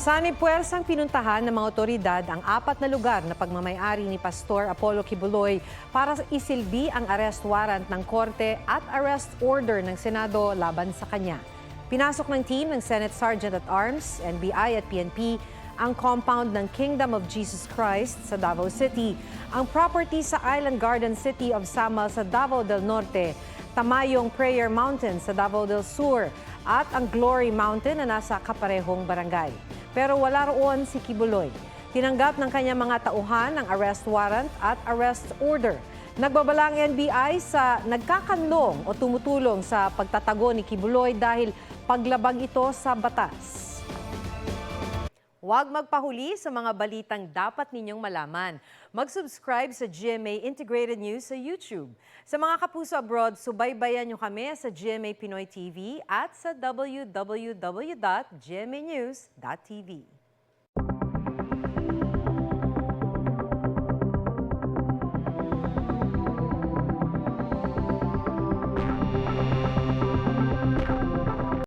Sanipuersang pinuntahan ng mga otoridad ang 4 na lugar na pagmamay-ari ni Pastor Apollo Kibuloy para isilbi ang arrest warrant ng Korte at arrest order ng Senado laban sa kanya. Pinasok ng team ng Senate Sergeant at Arms, NBI at PNP ang compound ng Kingdom of Jesus Christ sa Davao City, ang property sa Island Garden City of Samal sa Davao del Norte, Tamayong Prayer Mountain sa Davao del Sur at ang Glory Mountain na nasa kaparehong barangay. Pero wala roon si Kibuloy. Tinanggap ng kanyang mga tauhan ang arrest warrant at arrest order. Nagbabala ang NBI sa nagkakanlong o tumutulong sa pagtatago ni Kibuloy dahil paglabag ito sa batas. Huwag magpahuli sa mga balitang dapat ninyong malaman. Mag-subscribe sa GMA Integrated News sa YouTube. Sa mga kapuso abroad, subaybayan nyo kami sa GMA Pinoy TV at sa www.gmanews.tv.